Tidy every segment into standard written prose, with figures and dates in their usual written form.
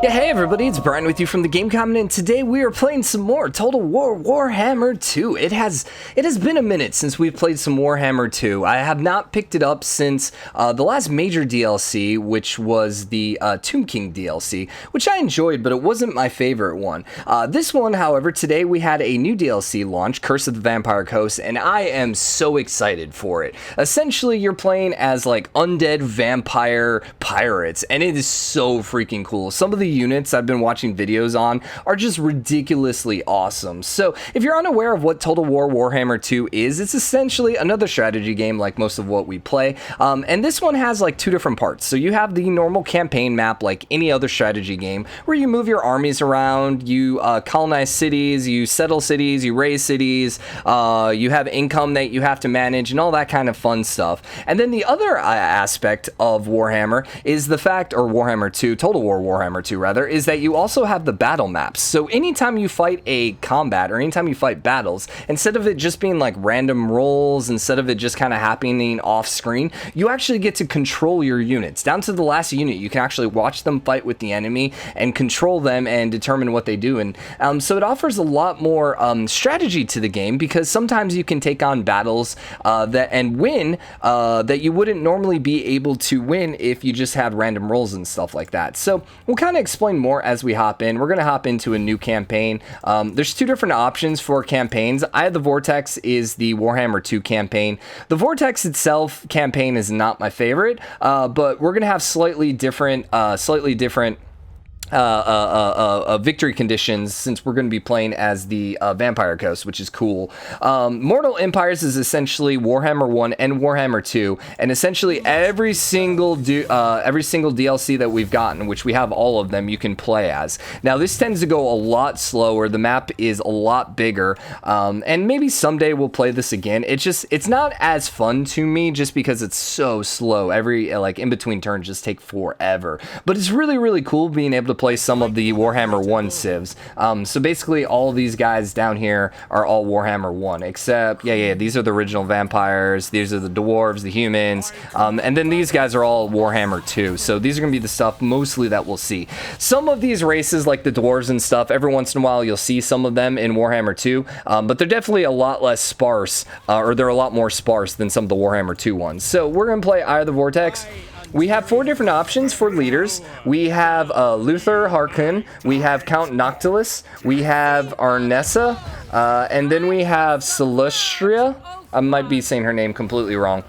Yeah, hey everybody, it's Brian with you from the Game Comment, and today we are playing some more Total War Warhammer 2. It has been a minute since we've played some Warhammer 2. I have not picked it up since the last major DLC, which was the Tomb King DLC, which I enjoyed, but it wasn't my favorite one. This one, however, today we had a new DLC launch, Curse of the Vampire Coast, and I am so excited for it. Essentially, you're playing as like undead vampire pirates, and it is so freaking cool. Some of the units I've been watching videos on are just ridiculously awesome. So if you're unaware of what Total War Warhammer 2 is, it's essentially another strategy game like most of what we play. And this one has like two different parts. So you have the normal campaign map like any other strategy game where you move your armies around, you colonize cities, you settle cities, you raise cities, you have income that you have to manage and all that kind of fun stuff. And then the other aspect of Warhammer is the fact, or Warhammer 2, Total War Warhammer 2 rather, is that you also have the battle maps. So anytime you fight a combat or anytime you fight battles, instead of it just being like random rolls, instead of it just kind of happening off screen, you actually get to control your units. Down to the last unit, you can actually watch them fight with the enemy and control them and determine what they do. And so it offers a lot more strategy to the game, because sometimes you can take on battles and win that you wouldn't normally be able to win if you just had random rolls and stuff like that. So we'll kind of explain more as we hop in. We're going to hop into a new campaign. There's two different options for campaigns. Eye of the Vortex is the Warhammer 2 campaign. The Vortex itself campaign is not my favorite, but we're going to have slightly different victory conditions, since we're going to be playing as the Vampire Coast, which is cool. Mortal Empires is essentially Warhammer 1 and Warhammer 2, and essentially every single DLC that we've gotten, which we have all of them, you can play as. Now this tends to go a lot slower. The map is a lot bigger, and maybe someday we'll play this again. It's not as fun to me just because it's so slow. Every like in between turns just take forever, but it's really cool being able to play some of the Warhammer 1 civs. So basically all these guys down here are all Warhammer 1, except these are the original vampires, these are the dwarves, the humans, and then these guys are all Warhammer 2. So these are gonna be the stuff mostly that we'll see. Some of these races like the dwarves and stuff, every once in a while you'll see some of them in Warhammer 2, but they're definitely a lot less sparse, or they're a lot more sparse than some of the Warhammer 2 ones. So we're gonna play Eye of the Vortex. We have four different options for leaders. We have Luther Harkon, we have Count Noctilus, we have Arnessa, and then we have Celestria. I might be saying her name completely wrong.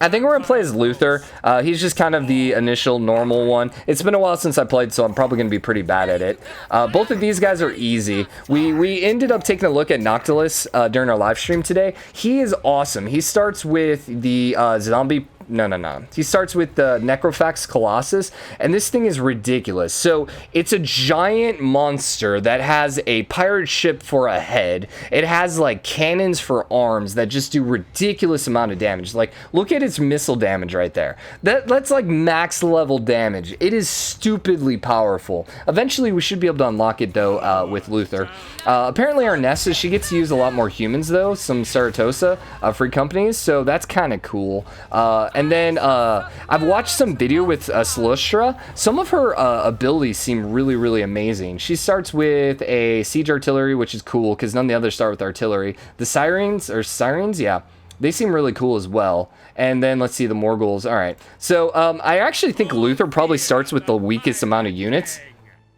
I think we're going to play as Luther. He's just kind of the initial normal one. It's been a while since I played, so I'm probably going to be pretty bad at it. Both of these guys are easy. We ended up taking a look at Noctilus during our live stream today. He is awesome. He starts with the zombie... No. He starts with the Necrofax Colossus, and this thing is ridiculous. So it's a giant monster that has a pirate ship for a head. It has like cannons for arms that just do ridiculous amount of damage. Like, look at its missile damage right there. That's like max level damage. It is stupidly powerful. Eventually we should be able to unlock it though with Luther. Apparently Arnessa, she gets to use a lot more humans though, some Saratosa free companies, so that's kind of cool. And then I've watched some video with Celestra. Some of her abilities seem really amazing. She starts with a siege artillery, which is cool because none of the others start with artillery. The sirens, yeah, they seem really cool as well. And then let's see the Morghuls. All right, so I actually think Luther probably starts with the weakest amount of units,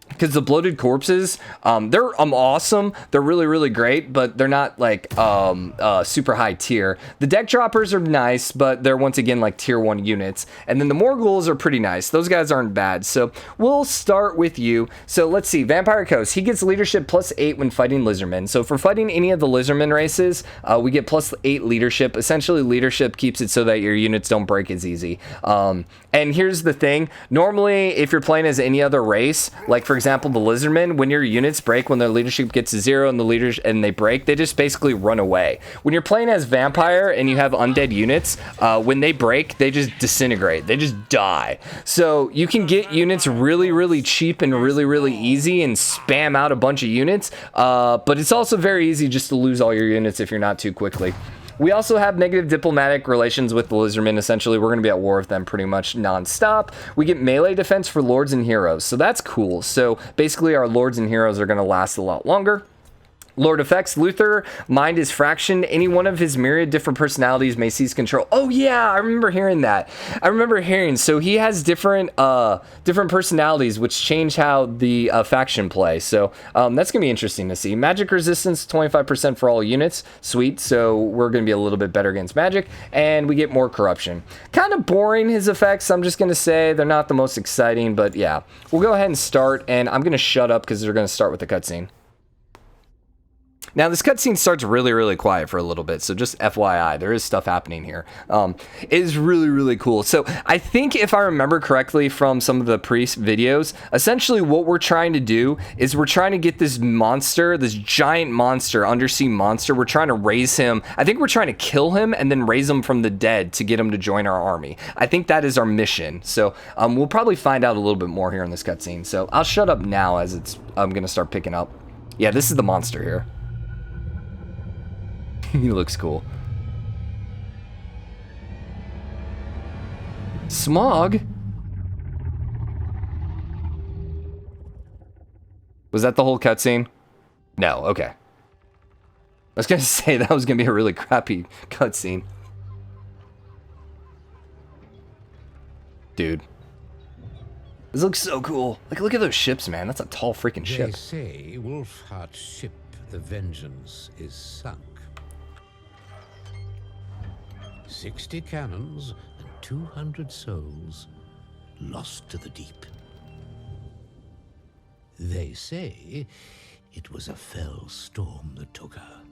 because the bloated corpses, they're awesome. They're really great, but they're not like super high tier. The deck droppers are nice, but they're once again like tier 1 units. And then the Morghuls are pretty nice. Those guys aren't bad. So we'll start with you. So let's see, Vampire Coast. He gets leadership +8 when fighting lizardmen. So for fighting any of the lizardmen races, we get +8 leadership. Essentially, leadership keeps it so that your units don't break as easy. And here's the thing. Normally, if you're playing as any other race, like for example, the lizardmen, when your units break, when their leadership gets to 0 and the leaders and they break, they just basically run away. When you're playing as vampire and you have undead units, when they break, they just disintegrate. They just die. So you can get units really cheap and really easy and spam out a bunch of units, but it's also very easy just to lose all your units if you're not too quickly. We also have negative diplomatic relations with the Lizardmen. Essentially, we're going to be at war with them pretty much non-stop. We get melee defense for Lords and Heroes, so that's cool. So basically, our Lords and Heroes are going to last a lot longer. Lord effects, Luther, mind is fractioned. Any one of his myriad different personalities may seize control. Oh yeah, I remember hearing that. So he has different personalities which change how the faction play. So that's gonna be interesting to see. Magic resistance, 25% for all units. Sweet. So we're gonna be a little bit better against magic, and we get more corruption. Kind of boring, his effects. I'm just gonna say they're not the most exciting, but yeah, we'll go ahead and start. And I'm gonna shut up because they're gonna start with the cutscene. Now, this cutscene starts really, really quiet for a little bit, so just FYI, there is stuff happening here. It is really, really cool. So I think if I remember correctly from some of the priest videos, essentially what we're trying to do is we're trying to get this monster, this giant monster, undersea monster. We're trying to raise him. I think we're trying to kill him and then raise him from the dead to get him to join our army. I think that is our mission. So we'll probably find out a little bit more here in this cutscene. So I'll shut up now as I'm going to start picking up. Yeah, this is the monster here. He looks cool. Smog? Was that the whole cutscene? No, okay. I was gonna say that was gonna be a really crappy cutscene. Dude. This looks so cool. Like, look at those ships, man. That's a tall freaking ship. They say Wolfheart's ship, the Vengeance, is sunk. 60 cannons and 200 souls lost to the deep. They say it was a fell storm that took her,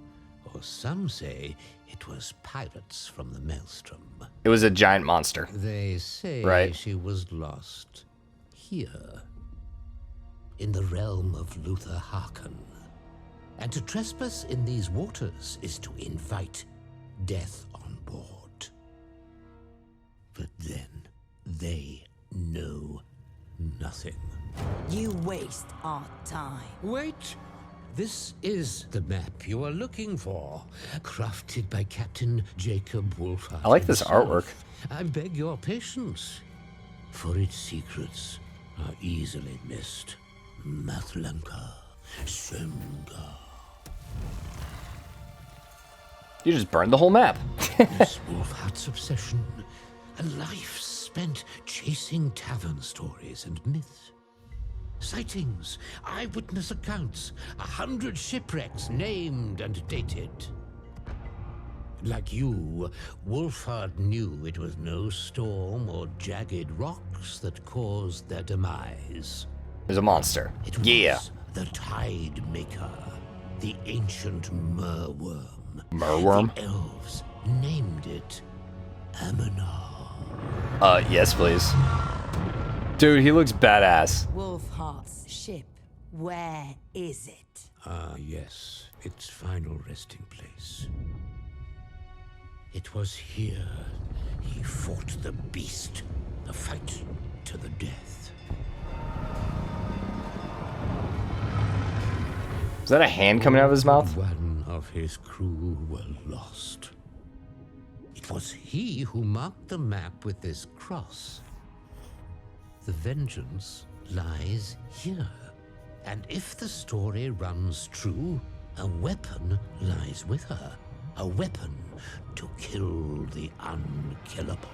or some say it was pirates from the Maelstrom. It was a giant monster. They say she was lost here, in the realm of Luther Harkon. And to trespass in these waters is to invite death on board. But then they know nothing. You waste our time. Wait! This is the map you are looking for, crafted by Captain Jacob Wolfheart. I like this himself. artwork. I beg your patience, for its secrets are easily missed. Mathlanka, Semga. You just burned the whole map. This Wolfheart's obsession, a life spent chasing tavern stories and myths. Sightings, eyewitness accounts, 100 shipwrecks named and dated. Like you, Wolfheart knew it was no storm or jagged rocks that caused their demise. There's a monster. It was Yeah. the Tide Maker, the ancient merworm. Merworm? The elves named it Aminar. Yes, please. Dude, he looks badass. Wolfheart's ship, where is it? Yes, its final resting place. It was here he fought the beast, the fight to the death. Is that a hand coming out of his mouth? One of his crew were lost. It was he who marked the map with this cross. The vengeance lies here. And if the story runs true, a weapon lies with her. A weapon to kill the unkillable.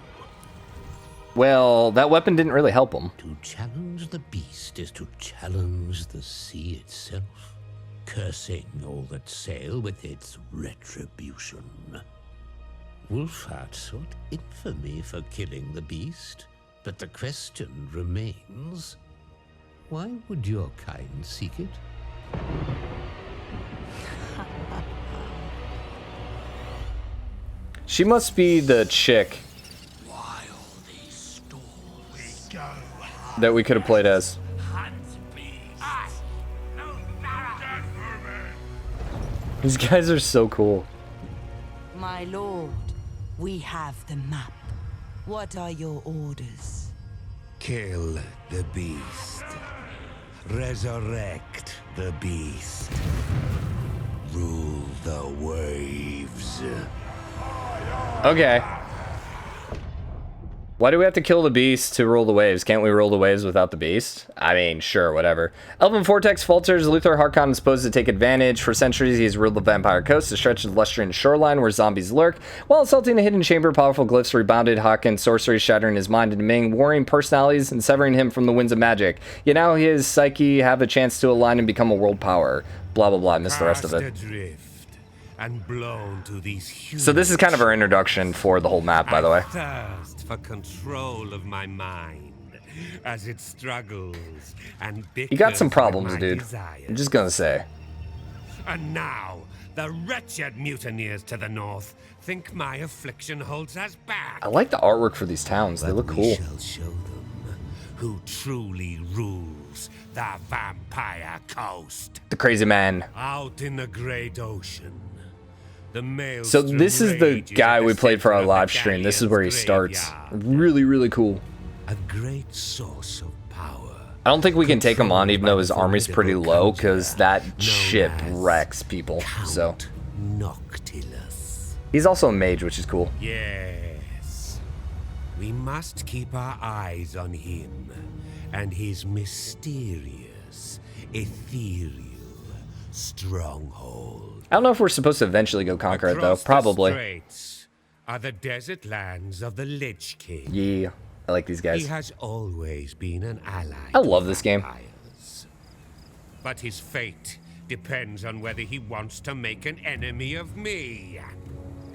Well, that weapon didn't really help him. To challenge the beast is to challenge the sea itself, cursing all that sail with its retribution. Wolfheart sought infamy for killing the beast, but the question remains, why would your kind seek it? She must be the chick that we could have played as. These guys are so cool. My lord, we have the map. What are your orders? Kill the beast. Resurrect the beast. Rule the waves. Okay. Why do we have to kill the beast to rule the waves? Can't we rule the waves without the beast? I mean, sure, whatever. Elven Vortex falters. Luthor Harkon is supposed to take advantage. For centuries, he has ruled the Vampire Coast to stretch the Lustrian shoreline where zombies lurk. While assaulting a hidden chamber, powerful glyphs rebounded Harkon's sorcery, shattering his mind into Ming, warring personalities, and severing him from the winds of magic. Yet now his psyche have a chance to align and become a world power. Blah, blah, blah. I missed the rest of it. And blown to these So this is kind of our introduction for the whole map, by the way. thirst for control of my mind as it struggles and You got some bickers problems, with my dude. desires. I'm just gonna say. And now, the wretched mutineers to the north think my affliction holds us back. I like the artwork for these towns. They look We cool. shall show them who truly rules the Vampire Coast. The crazy man. Out in the great ocean, the maelstrom So this is the rages guy at the we played for center our of the live stream. This is where he Galleon's starts. graveyard. Really, really cool. A great source of power. I don't think we can take him on, Controlled even by though the his army's pretty formidable low, because that known ship as wrecks people. So Count Noctilus. he's also a mage, which is cool. Yes. We must keep our eyes on him and his mysterious, ethereal stronghold. I don't know if we're supposed to eventually go conquer it, though. Across the Probably. straits are the desert lands of the Lich King. Yeah. I like these He guys. has always been an ally. I to love this game. vampires. But his fate depends on whether he wants to make an enemy of me.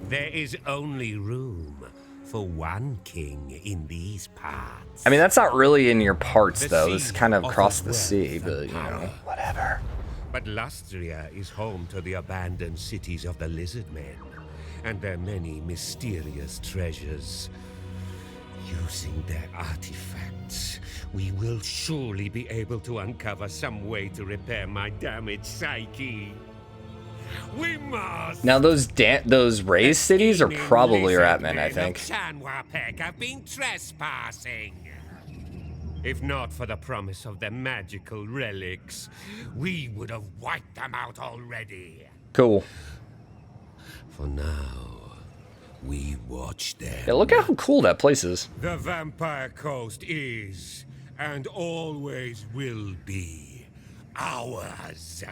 There is only room for one king in these parts. I mean, that's not really in your parts, The though. This is sea kind of across the offers sea, wealth but, and you know, power. whatever. But Lustria is home to the abandoned cities of the Lizard Men and their many mysterious treasures. Using their artifacts, we will surely be able to uncover some way to repair my damaged psyche. We must! Now, those raised cities are Scheming probably lizard Ratman, I men of think. Shanwapek have been trespassing. If not for the promise of the magical relics, we would have wiped them out already. Cool. For now, we watch them. Yeah, look at how cool that place is. The Vampire Coast is, and always will be, ours.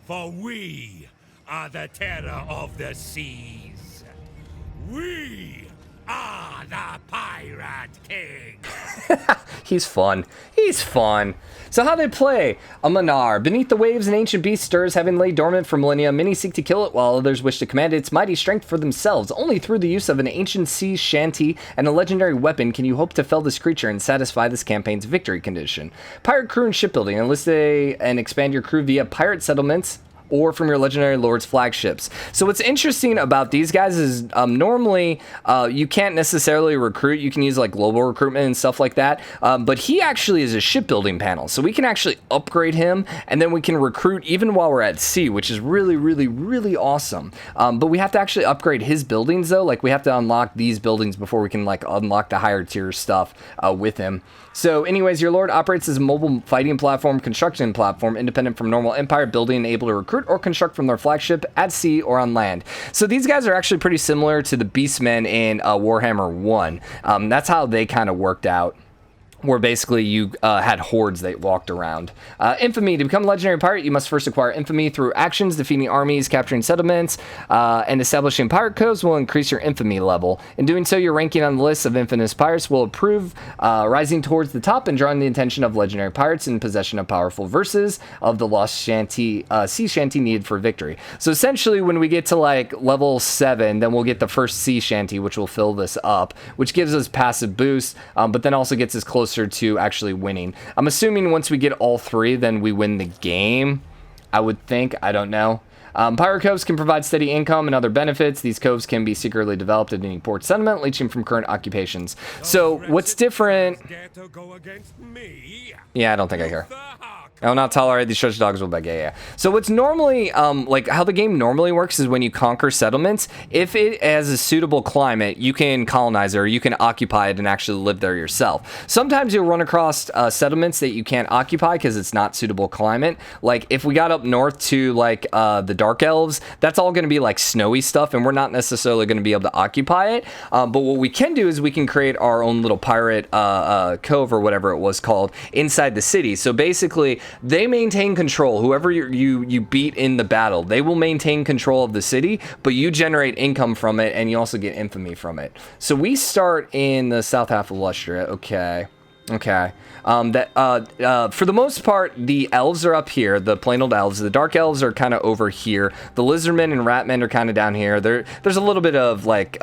For we are the terror of the seas. We are the Pirate King. He's fun. He's fun. So how they play? A Manar. Beneath the waves, an ancient beast stirs, having laid dormant for millennia. Many seek to kill it, while others wish to command its mighty strength for themselves. Only through the use of an ancient sea shanty and a legendary weapon can you hope to fell this creature and satisfy this campaign's victory condition. Pirate crew and shipbuilding. Enlist and expand your crew via pirate settlements or from your legendary lord's flagships. So what's interesting about these guys is normally you can't necessarily recruit. You can use like global recruitment and stuff like that. But he actually is a shipbuilding panel. So we can actually upgrade him and then we can recruit even while we're at sea, which is really, really, really awesome. But we have to actually upgrade his buildings though. Like we have to unlock these buildings before we can like unlock the higher tier stuff with him. So anyways, your lord operates as a mobile fighting platform, construction platform, independent from normal empire, building and able to recruit or construct from their flagship at sea or on land. So these guys are actually pretty similar to the Beastmen in Warhammer 1. That's how they kind of worked out, where basically you had hordes that walked around. Infamy. To become a legendary pirate, you must first acquire infamy through actions, defeating armies, capturing settlements, and establishing pirate codes will increase your infamy level. In doing so, your ranking on the list of infamous pirates will improve, rising towards the top and drawing the attention of legendary pirates in possession of powerful verses of the lost shanty, sea shanty needed for victory. So essentially, when we get to like level 7, then we'll get the first sea shanty, which will fill this up, which gives us passive boost, but then also gets us closer to actually winning. I'm assuming once we get all 3, then we win the game. I would think. I don't know. Pirate coves can provide steady income and other benefits. These coves can be secretly developed at any port settlement, leeching from current occupations. So what's different? Dare to go against me? Yeah, I don't think I care. The Hawk. I will not tolerate these stretch dogs will beg. Yeah. So what's normally, like how the game normally works is when you conquer settlements, if it has a suitable climate, you can colonize it or you can occupy it and actually live there yourself. Sometimes you'll run across settlements that you can't occupy because it's not suitable climate. Like if we got up north to like the Dark Elves, that's all going to be like snowy stuff, and we're not necessarily going to be able to occupy it. But what we can do is we can create our own little pirate cove or whatever it was called inside the city. So basically, they maintain control. Whoever you beat in the battle, they will maintain control of the city, but you generate income from it, and you also get infamy from it. So we start in the south half of Lustria. Okay. For the most part, the elves are up here, the plain old elves. The dark elves are kind of over here. The lizardmen and ratmen are kind of down here. There's a little bit of like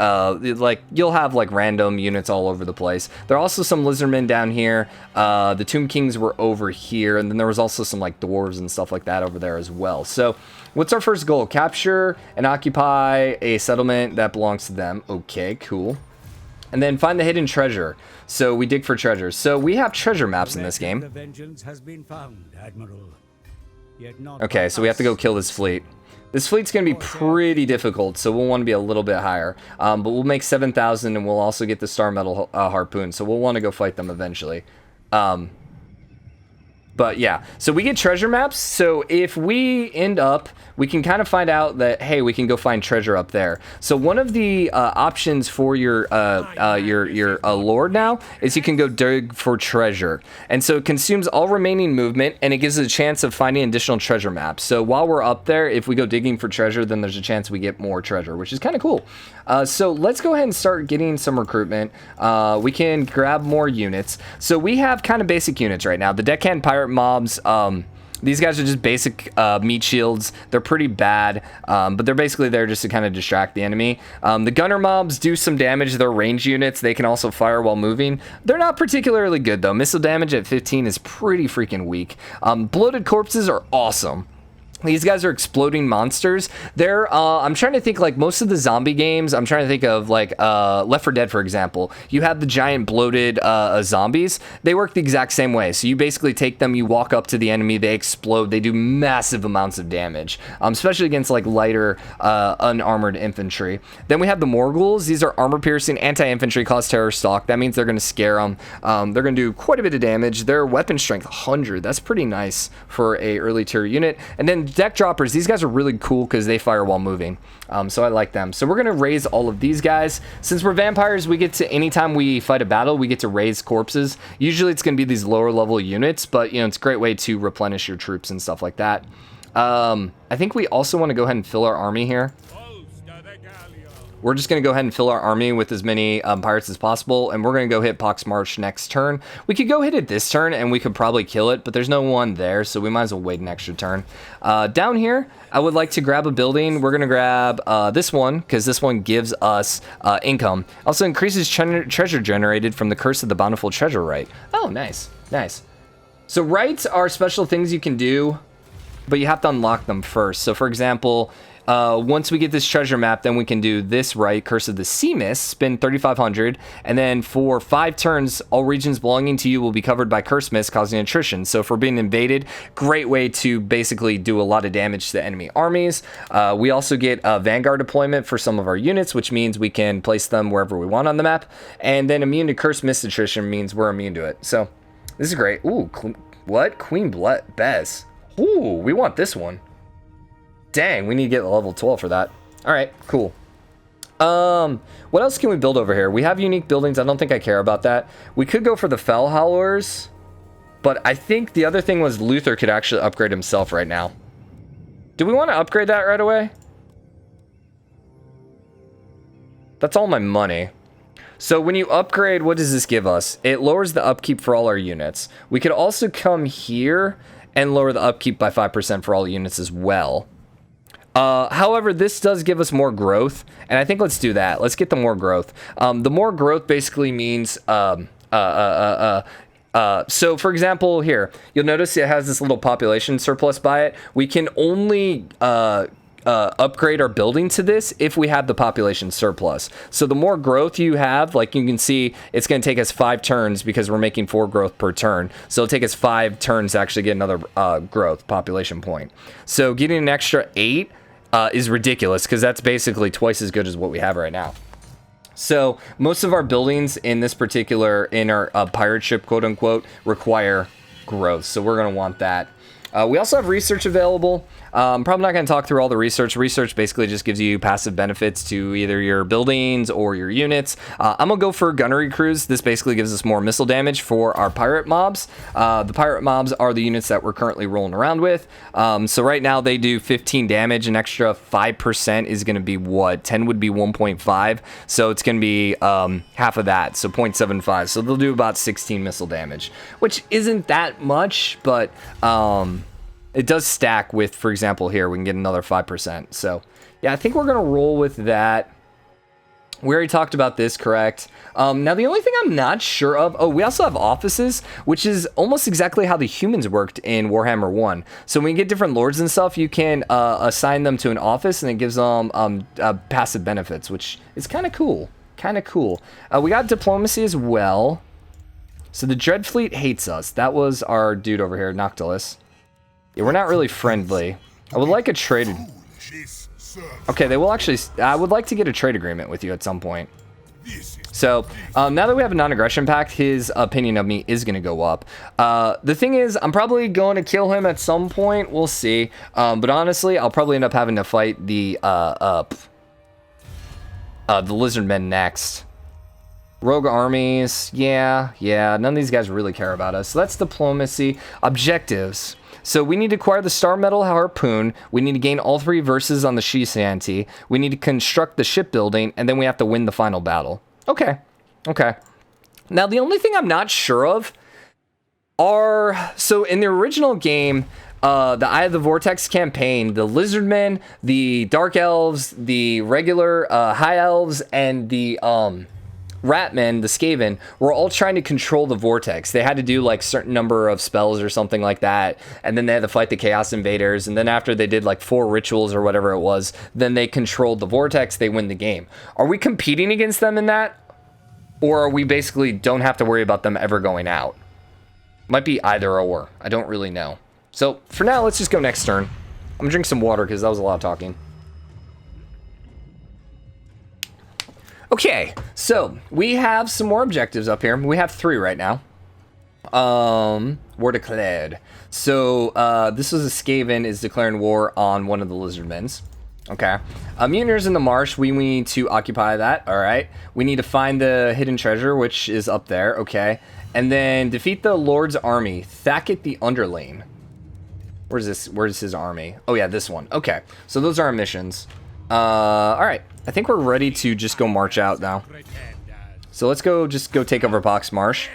you'll have like random units all over the place. There are also some lizardmen down here. The Tomb Kings were over here, and then there was also some like dwarves and stuff like that over there as well. So what's our first goal? Capture and occupy a settlement that belongs to them. Okay, cool. And then find the hidden treasure. So we dig for treasure. So we have treasure maps in this game. Okay, so we have to go kill this fleet. This fleet's going to be pretty difficult, so we'll want to be a little bit higher. But we'll make 7,000, and we'll also get the Star Metal Harpoon, so we'll want to go fight them eventually. But yeah, so we get treasure maps. So if we end up, we can kind of find out that, hey, we can go find treasure up there. So one of the options for your lord now is you can go dig for treasure. And so it consumes all remaining movement, and it gives us a chance of finding additional treasure maps. So while we're up there, if we go digging for treasure, then there's a chance we get more treasure, which is kind of cool. So let's go ahead and start getting some recruitment. We can grab more units. So we have kind of basic units right now. The Deckhand Pirate mobs, these guys are just basic meat shields. They're pretty bad, but they're basically there just to kind of distract the enemy. The gunner mobs do some damage. They're range units. They can also fire while moving. They're not particularly good, though. Missile damage at 15 is pretty freaking weak. Bloated corpses are awesome. These guys are exploding monsters. They're, I'm trying to think, like, most of the zombie games, I'm trying to think of, like, Left 4 Dead, for example. You have the giant bloated zombies. They work the exact same way. So you basically take them, you walk up to the enemy, they explode, they do massive amounts of damage, especially against, like, lighter, unarmored infantry. Then we have the Morghuls. These are armor-piercing, anti-infantry, cause terror stock. That means they're going to scare them. They're going to do quite a bit of damage. Their weapon strength, 100. That's pretty nice for a early tier unit. And then deck droppers, these guys are really cool because they fire while moving, so I like them. So we're gonna raise all of these guys. Since we're vampires, we get to, anytime we fight a battle, we get to raise corpses. Usually it's gonna be these lower level units, but you know, it's a great way to replenish your troops and stuff like that. I think we also want to go ahead and fill our army here. We're just going to go ahead and fill our army with as many pirates as possible, and we're going to go hit Pox Marsh next turn. We could go hit it this turn, and we could probably kill it, but there's no one there, so we might as well wait an extra turn. Down here, I would like to grab a building. We're going to grab this one, because this one gives us income. Also increases treasure generated from the Curse of the Bountiful Treasure Right. Oh, nice, nice. So rights are special things you can do, but you have to unlock them first. So, for example, once we get this treasure map, then we can do this right, Curse of the Sea Mist, spend 3,500, and then for 5 turns, all regions belonging to you will be covered by Curse Mist, causing attrition. So if we're being invaded, great way to basically do a lot of damage to the enemy armies. We also get a Vanguard deployment for some of our units, which means we can place them wherever we want on the map, and then immune to Curse Mist attrition means we're immune to it. So this is great. Ooh, what? Queen Bez. Ooh, we want this one. Dang, we need to get level 12 for that. All right, cool. What else can we build over here? We have unique buildings. I don't think I care about that. We could go for the Fell Howlers, but I think the other thing was Luther could actually upgrade himself right now. Do we want to upgrade that right away? That's all my money. So when you upgrade, what does this give us? It lowers the upkeep for all our units. We could also come here and lower the upkeep by 5% for all units as well. However, this does give us more growth, and I think let's do that. Let's get the more growth. The more growth basically means, so for example, here, you'll notice it has this little population surplus by it. We can only, upgrade our building to this if we have the population surplus. So the more growth you have, like you can see, it's going to take us 5 turns because we're making 4 growth per turn. So it'll take us 5 turns to actually get another growth population point. So getting an extra 8 is ridiculous because that's basically twice as good as what we have right now. So most of our buildings in this particular, in our pirate ship, quote unquote, require growth. So we're going to want that. We also have research available. I'm probably not going to talk through all the research. Research basically just gives you passive benefits to either your buildings or your units. I'm going to go for gunnery crews. This basically gives us more missile damage for our pirate mobs. The pirate mobs are the units that we're currently rolling around with. So right now they do 15 damage. An extra 5% is going to be what? 10 would be 1.5. So it's going to be half of that. So 0.75. So they'll do about 16 missile damage, which isn't that much, but it does stack with, for example, here, we can get another 5%. So, yeah, I think we're going to roll with that. We already talked about this, correct? Now, the only thing I'm not sure of... Oh, we also have offices, which is almost exactly how the humans worked in Warhammer 1. So when you get different lords and stuff, you can assign them to an office, and it gives them passive benefits, which is kind of cool. Kind of cool. We got diplomacy as well. So the Dreadfleet hates us. That was our dude over here, Noctilus. Yeah, we're not really friendly. I would like a trade... Okay, they will actually... I would like to get a trade agreement with you at some point. So, now that we have a non-aggression pact, his opinion of me is going to go up. The thing is, I'm probably going to kill him at some point. We'll see. But honestly, I'll probably end up having to fight the Lizardmen next. Rogue armies, yeah, none of these guys really care about us. So that's diplomacy. Objectives. So we need to acquire the Star Metal Harpoon. We need to gain all 3 verses on the Shi-Santi. We need to construct the shipbuilding, and then we have to win the final battle. Okay. Now, the only thing I'm not sure of are... So in the original game, the Eye of the Vortex campaign, the Lizardmen, the Dark Elves, the regular High Elves, and the... Ratmen, the Skaven, were all trying to control the Vortex. They had to do like certain number of spells or something like that, and then they had to fight the Chaos Invaders, and then after they did like 4 rituals or whatever it was, then they controlled the Vortex, they win the game. Are we competing against them in that? Or are we basically don't have to worry about them ever going out? Might be either or. I don't really know. So for now, let's just go next turn. I'm gonna drink some water because that was a lot of talking. Okay, so we have some more objectives up here. We have 3 right now. War declared. So this was a Skaven is declaring war on one of the Lizardmen's. Okay. Mutineers in the marsh. We need to occupy that. All right. We need to find the hidden treasure, which is up there. Okay. And then defeat the Lord's army. Thacket the Underlane. Where's this? Where's his army? Oh yeah, this one. Okay. So those are our missions. All right. I think we're ready to just go march out now. So let's go take over Pox Marsh.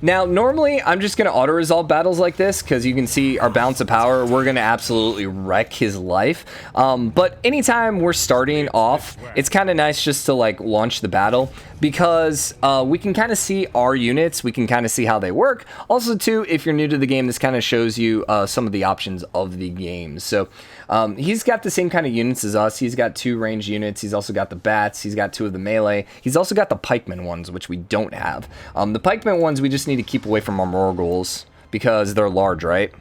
Now, normally, I'm just going to auto-resolve battles like this, because you can see our balance of power, we're going to absolutely wreck his life. But anytime we're starting off, it's kind of nice just to, like, launch the battle, because we can kind of see our units, we can kind of see how they work. Also, too, if you're new to the game, this kind of shows you some of the options of the game. So, he's got the same kind of units as us. He's got 2 ranged units. He's also got the bats. He's got 2 of the melee. He's also got the pikemen ones, which we don't have. The pikemen ones, we just need to keep away from our Morghuls because they're large, right?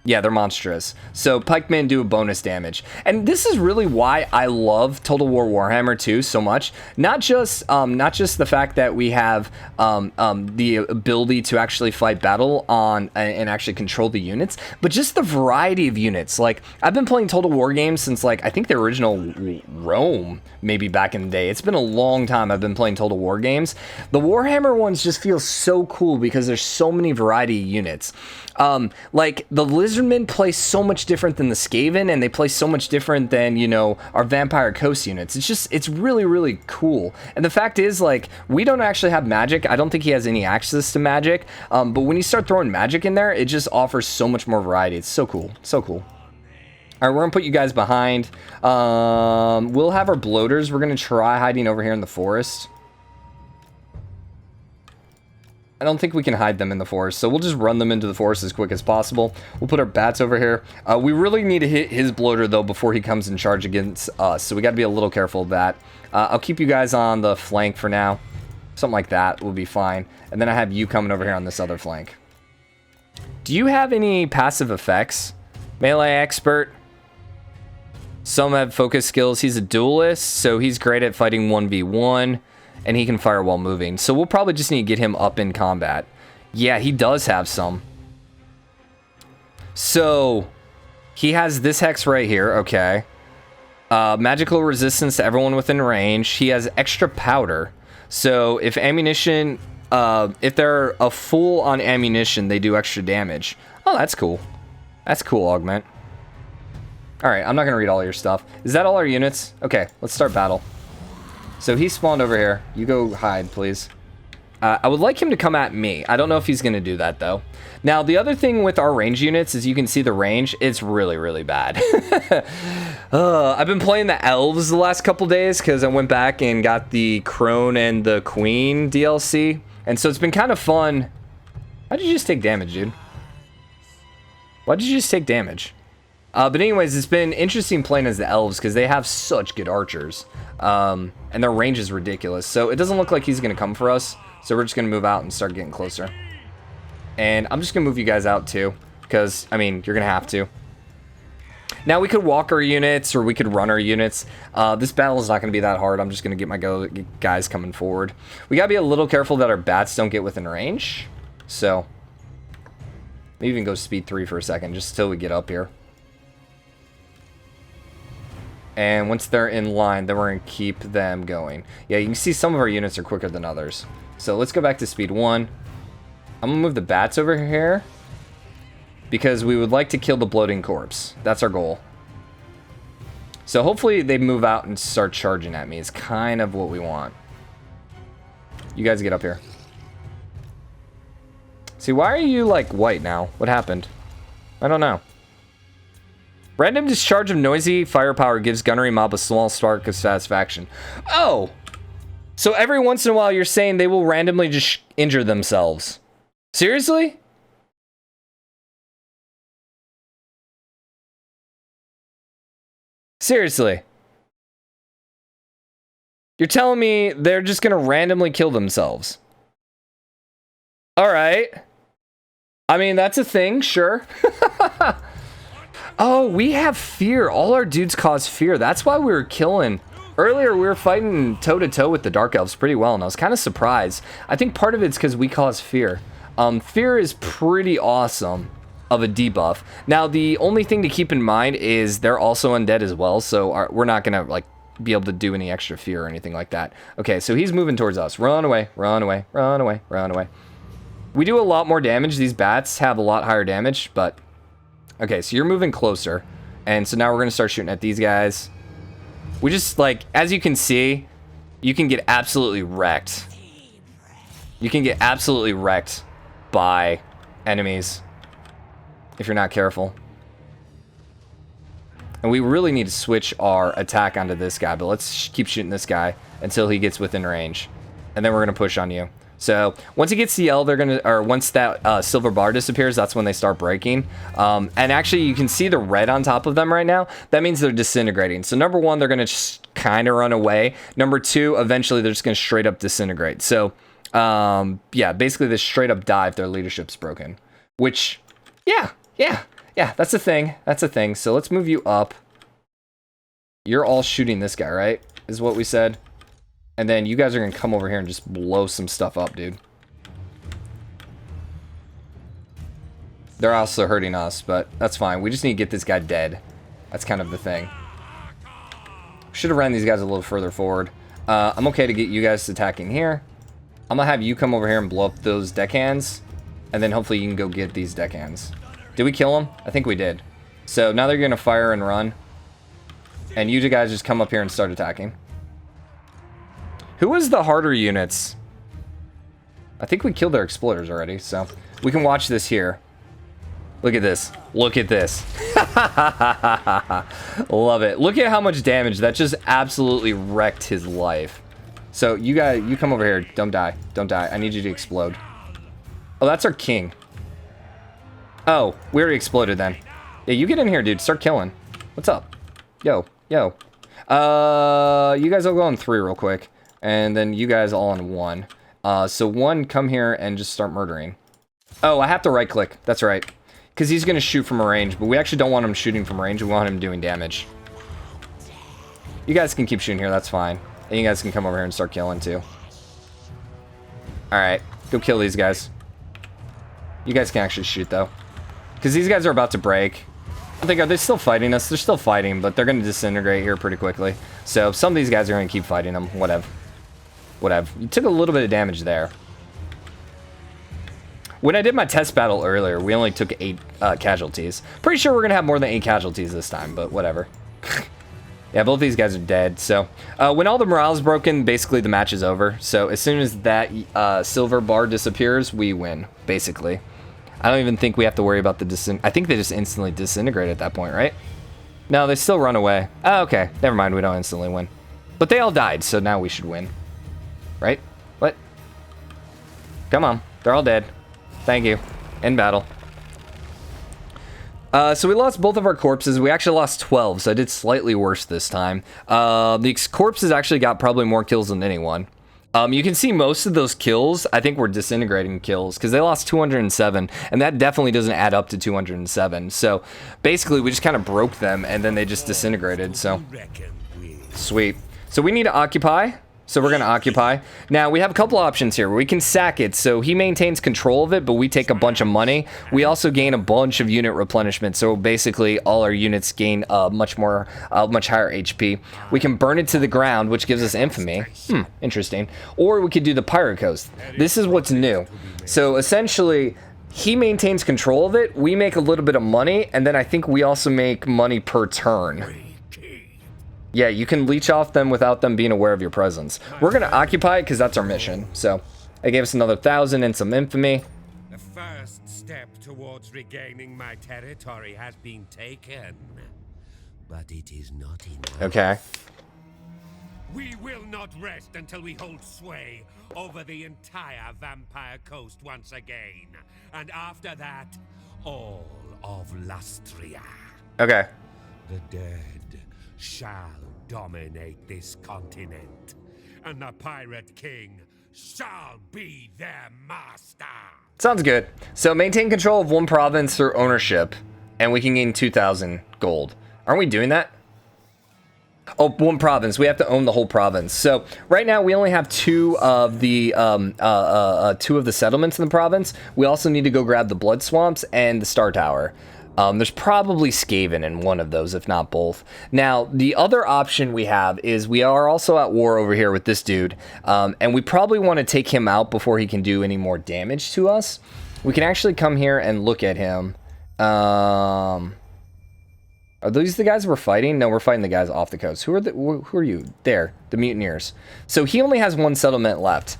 Yeah, they're monstrous. So pikemen do a bonus damage. And this is really why I love Total War Warhammer 2 so much. Not just the fact that we have the ability to actually fight battle on and actually control the units, but just the variety of units. Like, I've been playing Total War games since, like, I think the original Rome, maybe back in the day. It's been a long time I've been playing Total War games. The Warhammer ones just feel so cool because there's so many variety of units. Like, the Lizardmen play so much different than the Skaven, and they play so much different than, you know, our Vampire Coast units. It's really, really cool. And the fact is, like, we don't actually have magic. I don't think he has any access to magic. But when you start throwing magic in there, it just offers so much more variety. It's so cool. So cool. All right, we're gonna put you guys behind. We'll have our bloaters. We're gonna try hiding over here in the forest. I don't think we can hide them in the forest, so we'll just run them into the forest as quick as possible. We'll put our bats over here. We really need to hit his bloater, though, before he comes in charge against us, so we got to be a little careful of that. I'll keep you guys on the flank for now. Something like that will be fine. And then I have you coming over here on this other flank. Do you have any passive effects? Melee expert. Some have focus skills. He's a duelist, so he's great at fighting 1v1. And he can fire while moving. So we'll probably just need to get him up in combat. Yeah, he does have some. So, He has this hex right here. Okay. Magical resistance to everyone within range. He has extra powder. So if ammunition, if they're a full on ammunition, they do extra damage. Oh, that's cool. That's cool, Augment. All right, I'm not gonna read all your stuff. Is that all our units? Okay, let's start battle. So he spawned over here. You go hide, please. I would like him to come at me. I don't know if he's gonna do that though. Now, the other thing with our range units is you can see the range. It's really, really bad. I've been playing the elves the last couple days because I went back and got the Crone and the Queen DLC. And so it's been kind of fun. Why did you just take damage, dude? Why did you just take damage? But anyways, it's been interesting playing as the elves because they have such good archers. And their range is ridiculous. So it doesn't look like he's going to come for us. So we're just going to move out and start getting closer. And I'm just going to move you guys out too. Because, I mean, you're going to have to. Now, we could walk our units or we could run our units. This battle is not going to be that hard. I'm just going to get my guys coming forward. We got to be a little careful that our bats don't get within range. So, maybe even go speed 3 for a second just until we get up here. And once they're in line, then we're going to keep them going. Yeah, you can see some of our units are quicker than others. So let's go back to speed 1. I'm going to move the bats over here. Because we would like to kill the bloating corpse. That's our goal. So hopefully they move out and start charging at me. It's kind of what we want. You guys get up here. See, why are you like white now? What happened? I don't know. Random discharge of noisy firepower gives gunnery mob a small spark of satisfaction. Oh! So every once in a while you're saying they will randomly just injure themselves. Seriously? Seriously. You're telling me they're just gonna randomly kill themselves? Alright. I mean, that's a thing, sure. Oh, we have fear. All our dudes cause fear. That's why we were killing. Earlier, we were fighting toe-to-toe with the Dark Elves pretty well, and I was kind of surprised. I think part of it's because we cause fear. Fear is pretty awesome of a debuff. Now, the only thing to keep in mind is they're also undead as well, so we're not going to like be able to do any extra fear or anything like that. Okay, so he's moving towards us. Run away, run away, run away, run away. We do a lot more damage. These bats have a lot higher damage, but... Okay, so you're moving closer. And so now we're going to start shooting at these guys. We just, like, as you can see, you can get absolutely wrecked. You can get absolutely wrecked by enemies if you're not careful. And we really need to switch our attack onto this guy, but let's keep shooting this guy until he gets within range. And then we're going to push on you. So once he gets CL, they're gonna, or once that silver bar disappears, that's when they start breaking. And actually, you can see the red on top of them right now. That means they're disintegrating. So number one, they're gonna just kind of run away. Number two, eventually they're just gonna straight up disintegrate. So yeah, basically they straight up die if their leadership's broken. Which, yeah, that's a thing. That's a thing. So let's move you up. You're all shooting this guy, right? Is what we said. And then you guys are going to come over here and just blow some stuff up, dude. They're also hurting us, but that's fine. We just need to get this guy dead. That's kind of the thing. Should have ran these guys a little further forward. I'm okay to get you guys attacking here. I'm going to have you come over here and blow up those deckhands. And then hopefully you can go get these deckhands. Did we kill them? I think we did. So now they're going to fire and run. And you two guys just come up here and start attacking. Who was the harder units? I think we killed their exploders already, so we can watch this here. Look at this. Look at this. Love it. Look at how much damage. That just absolutely wrecked his life. So you guys, you come over here. Don't die. Don't die. I need you to explode. Oh, that's our king. Oh, we already exploded then. Yeah, you get in here, dude. Start killing. What's up? Yo. You guys will go on 3 real quick. And then you guys all on 1. So 1, come here and just start murdering. Oh, I have to right click. That's right. Because he's going to shoot from a range. But we actually don't want him shooting from range. We want him doing damage. You guys can keep shooting here. That's fine. And you guys can come over here and start killing too. Alright. Go kill these guys. You guys can actually shoot though. Because these guys are about to break. I think, are they still fighting us? They're still fighting, but they're going to disintegrate here pretty quickly. So some of these guys are going to keep fighting them. Whatever. Whatever. You took a little bit of damage there. When I did my test battle earlier, we only took 8 casualties. Pretty sure we're going to have more than 8 casualties this time, but whatever. Yeah, both these guys are dead. So when all the morale is broken, basically the match is over. So as soon as that silver bar disappears, we win, basically. I don't even think we have to worry about the I think they just instantly disintegrate at that point, right? No, they still run away. Oh, okay. Never mind. We don't instantly win. But they all died, so now we should win. Right? What? Come on. They're all dead. Thank you. End battle. So we lost both of our corpses. We actually lost 12, so I did slightly worse this time. The corpses actually got probably more kills than anyone. You can see most of those kills, I think, were disintegrating kills, because they lost 207, and that definitely doesn't add up to 207. So basically, we just kind of broke them, and then they just disintegrated, so sweet. So we need to occupy. So we're going to occupy. Now, we have a couple options here. We can sack it, so he maintains control of it, but we take a bunch of money. We also gain a bunch of unit replenishment, so basically all our units gain much higher HP. We can burn it to the ground, which gives us infamy. Interesting. Or we could do the Pirate Coast. This is what's new. So essentially, he maintains control of it, we make a little bit of money, and then I think we also make money per turn. Yeah, you can leech off them without them being aware of your presence. We're going to occupy it because that's our mission. So, it gave us another 1,000 and some infamy. The first step towards regaining my territory has been taken. But it is not enough. Okay. We will not rest until we hold sway over the entire Vampire Coast once again. And after that, all of Lustria. Okay. The dead shall dominate this continent, and the Pirate King shall be their master. Sounds good. So maintain control of one province through ownership, and we can gain 2,000 gold. Aren't we doing that? Oh, one province. We have to own the whole province. So right now we only have 2 of the settlements in the province. We also need to go grab the Blood Swamps and the Star Tower. There's probably Skaven in one of those, if not both. Now, the other option we have is we are also at war over here with this dude, and we probably want to take him out before he can do any more damage to us. We can actually come here and look at him. Are these the guys we're fighting? No, we're fighting the guys off the coast. Who are you? There, the mutineers. So he only has 1 settlement left.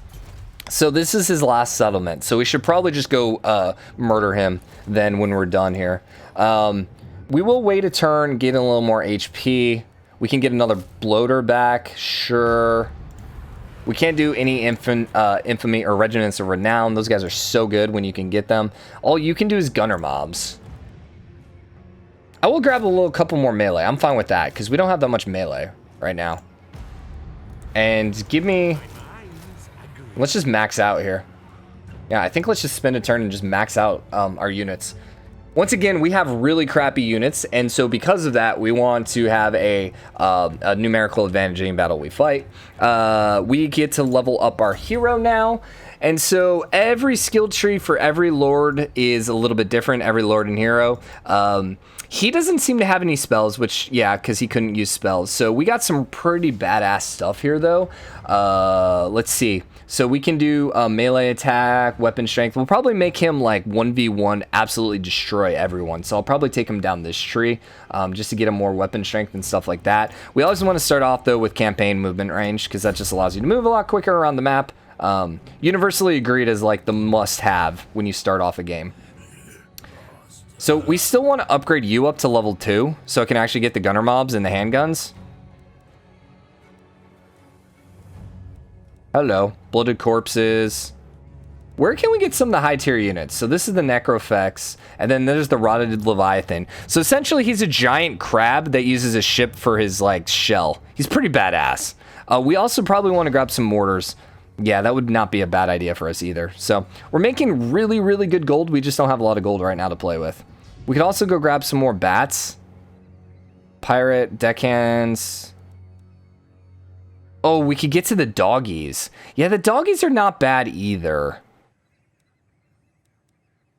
So this is his last settlement. So we should probably just go murder him then when we're done here. We will wait a turn, get a little more HP. We can get another bloater back, sure. We can't do any infamy or regiments of renown. Those guys are so good when you can get them. All you can do is gunner mobs. I will grab a couple more melee. I'm fine with that because we don't have that much melee right now. And give me... Let's just max out here. Yeah, I think let's just spend a turn and just max out our units. Once again, we have really crappy units, and so because of that, we want to have a numerical advantage in any battle we fight. We get to level up our hero now, and so every skill tree for every lord is a little bit different, every lord and hero. He doesn't seem to have any spells, which, yeah, because he couldn't use spells. So we got some pretty badass stuff here, though. Let's see. So we can do melee attack, weapon strength. We'll probably make him like 1v1, absolutely destroy everyone. So I'll probably take him down this tree just to get him more weapon strength and stuff like that. We always want to start off, though, with campaign movement range because that just allows you to move a lot quicker around the map. Universally agreed as like the must-have when you start off a game. So we still want to upgrade you up to level 2 so I can actually get the gunner mobs and the handguns. Hello, bloated corpses. Where can we get some of the high tier units? So this is the Necrofex, and then there's the Rotted Leviathan. So essentially he's a giant crab that uses a ship for his like shell. He's pretty badass. We also probably want to grab some mortars. Yeah, that would not be a bad idea for us either. So we're making really, really good gold. We just don't have a lot of gold right now to play with. We could also go grab some more bats. Pirate, deckhands. Oh, we could get to the doggies. Yeah, the doggies are not bad either.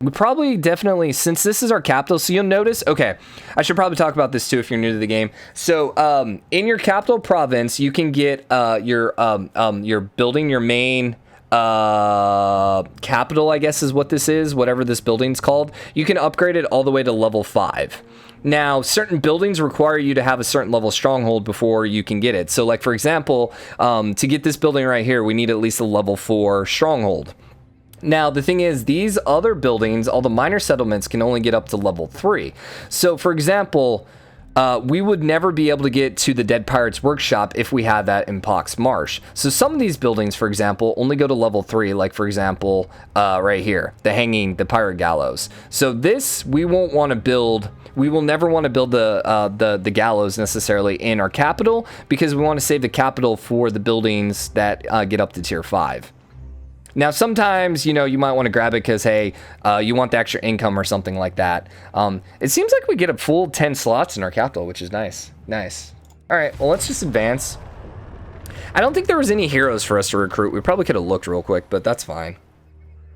We probably definitely, since this is our capital, so you'll notice, okay, I should probably talk about this too if you're new to the game. So in your capital province, you can get you're building your main capital, I guess is what this is, whatever this building's called. You can upgrade it all the way to level 5. Now, certain buildings require you to have a certain level stronghold before you can get it. So like, for example, to get this building right here, we need at least a level 4 stronghold. Now, the thing is, these other buildings, all the minor settlements, can only get up to level 3. So, for example, we would never be able to get to the Dead Pirates Workshop if we had that in Pox Marsh. So some of these buildings, for example, only go to level 3, like, for example, right here, the Pirate Gallows. So this, we won't want to build... We will never want to build the gallows necessarily in our capital, because we want to save the capital for the buildings that get up to tier 5. Now, sometimes, you know, you might want to grab it because, hey, you want the extra income or something like that. It seems like we get a full 10 slots in our capital, which is nice. Nice. All right, well, let's just advance. I don't think there was any heroes for us to recruit. We probably could have looked real quick, but that's fine.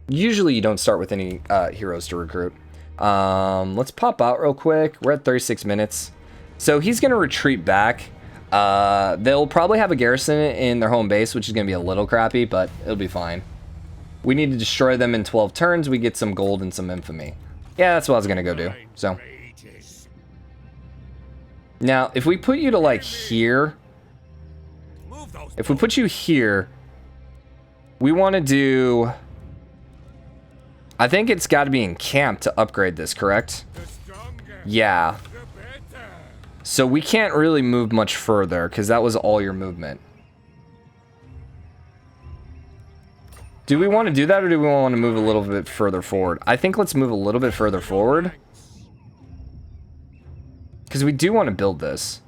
Usually you don't start with any heroes to recruit. Let's pop out real quick. We're at 36 minutes. So he's going to retreat back. They'll probably have a garrison in their home base, which is going to be a little crappy, but it'll be fine. We need to destroy them in 12 turns. We get some gold and some infamy. Yeah, that's what I was going to go do. So now, if we put you to like here, if we put you here, we want to do... I think it's got to be in camp to upgrade this, correct? Yeah. So we can't really move much further because that was all your movement. Do we want to do that, or do we want to move a little bit further forward? I think let's move a little bit further forward, because we do want to build this.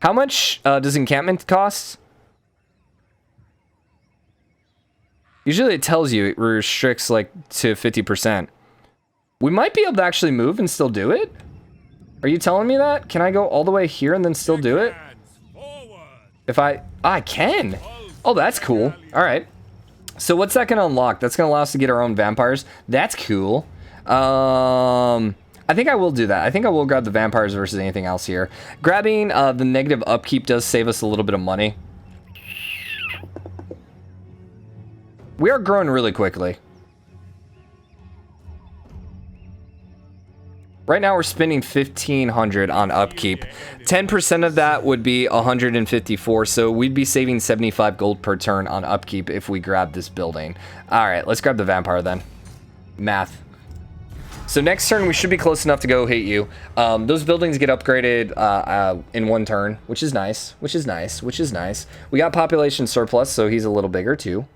How much does encampment cost? Usually it tells you, it restricts like to 50%. We might be able to actually move and still do it. Are you telling me that? Can I go all the way here and then still do it? If I can. Oh, that's cool. All right. So what's that going to unlock? That's going to allow us to get our own vampires. That's cool. I think I will do that. I think I will grab the vampires versus anything else here. Grabbing the negative upkeep does save us a little bit of money. We are growing really quickly. Right now we're spending 1,500 on upkeep. 10% of that would be 154, so we'd be saving 75 gold per turn on upkeep if we grab this building. All right, let's grab the vampire then. Math. So next turn we should be close enough to go hit you. Those buildings get upgraded in one turn, which is nice, which is nice, which is nice. We got population surplus, so he's a little bigger too.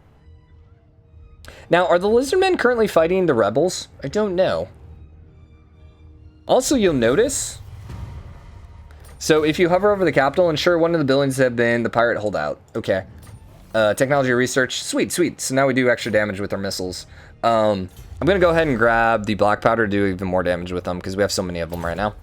Now, are the lizardmen currently fighting the rebels? I don't know. Also, you'll notice, so if you hover over the capital, and sure, one of the buildings have been the pirate holdout. Okay. Technology research. Sweet, sweet. So now we do extra damage with our missiles. I'm going to go ahead and grab the black powder to do even more damage with them, because we have so many of them right now.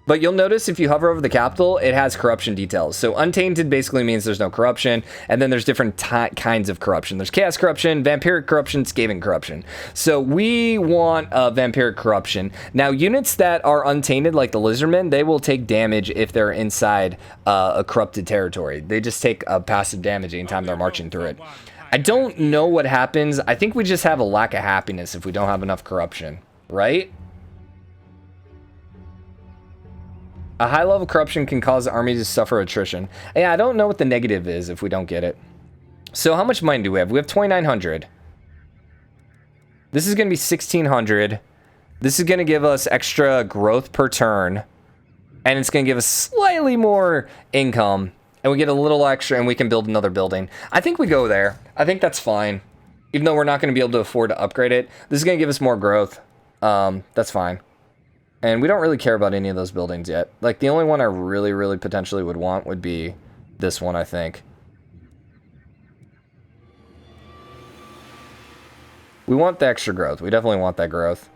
But you'll notice if you hover over the capital, it has corruption details. So untainted basically means there's no corruption, and then there's different kinds of corruption. There's chaos corruption, vampiric corruption, Skaven corruption. So we want vampiric corruption. Now, units that are untainted, like the lizardmen, they will take damage if they're inside a corrupted territory. They just take passive damage anytime they're marching through it. I don't know what happens. I think we just have a lack of happiness if we don't have enough corruption, right? A high level of corruption can cause the army to suffer attrition. Yeah, I don't know what the negative is if we don't get it. So how much money do we have? We have 2,900. This is going to be 1,600. This is going to give us extra growth per turn. And it's going to give us slightly more income. And we get a little extra and we can build another building. I think we go there. I think that's fine. Even though we're not going to be able to afford to upgrade it. This is going to give us more growth. That's fine. And we don't really care about any of those buildings yet. Like, the only one I really, really potentially would want would be this one, I think. We want the extra growth. We definitely want that growth.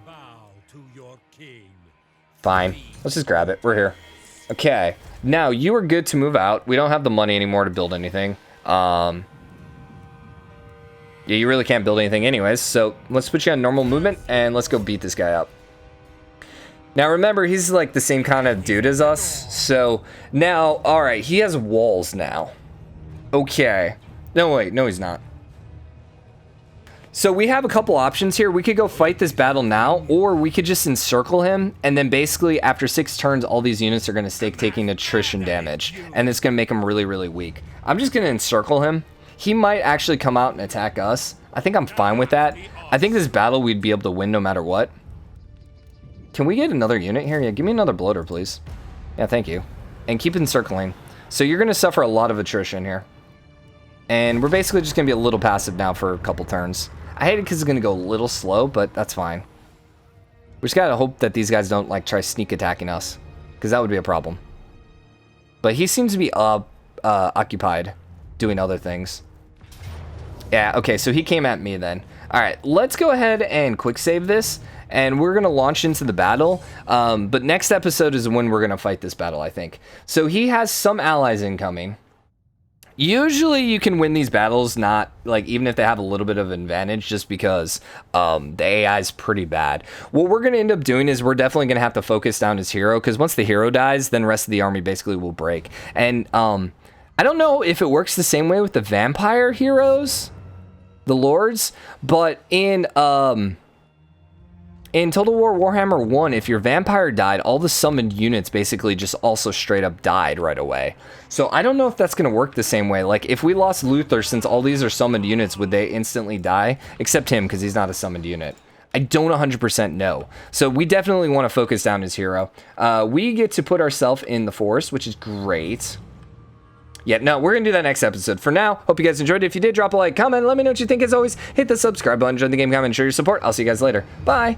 Fine. Let's just grab it. We're here. Okay. Now, you are good to move out. We don't have the money anymore to build anything. Yeah, you really can't build anything anyways, so let's put you on normal movement, and let's go beat this guy up. Now, remember, he's like the same kind of dude as us, so now, alright, he has walls now. Okay. No, wait, no, he's not. So we have a couple options here. We could go fight this battle now, or we could just encircle him, and then basically, after 6 turns, all these units are going to stay taking attrition damage, and it's going to make him really, really weak. I'm just going to encircle him. He might actually come out and attack us. I think I'm fine with that. I think this battle we'd be able to win no matter what. Can we get another unit here? Yeah, give me another bloater, please. Yeah, thank you. And keep encircling. So you're going to suffer a lot of attrition here. And we're basically just going to be a little passive now for a couple turns. I hate it because it's going to go a little slow, but that's fine. We just got to hope that these guys don't like try sneak attacking us, because that would be a problem. But he seems to be occupied doing other things. Yeah, okay, so he came at me then. All right, let's go ahead and quick save this, and we're going to launch into the battle. But next episode is when we're going to fight this battle, I think. So he has some allies incoming. Usually you can win these battles, not like even if they have a little bit of advantage, just because the AI is pretty bad. What we're going to end up doing is we're definitely going to have to focus down his hero, because once the hero dies, then the rest of the army basically will break. And I don't know if it works the same way with the vampire heroes, the lords, but in Total War Warhammer 1, if your vampire died, all the summoned units basically just also straight up died right away. So I don't know if that's going to work the same way. Like, if we lost Luther, since all these are summoned units, would they instantly die? Except him, because he's not a summoned unit. I don't 100% know. So we definitely want to focus down his hero. We get to put ourselves in the forest, which is great. Yeah, no, we're going to do that next episode. For now, hope you guys enjoyed it. If you did, drop a like, comment, let me know what you think. As always, hit the subscribe button, join the game, comment, and show your support. I'll see you guys later. Bye.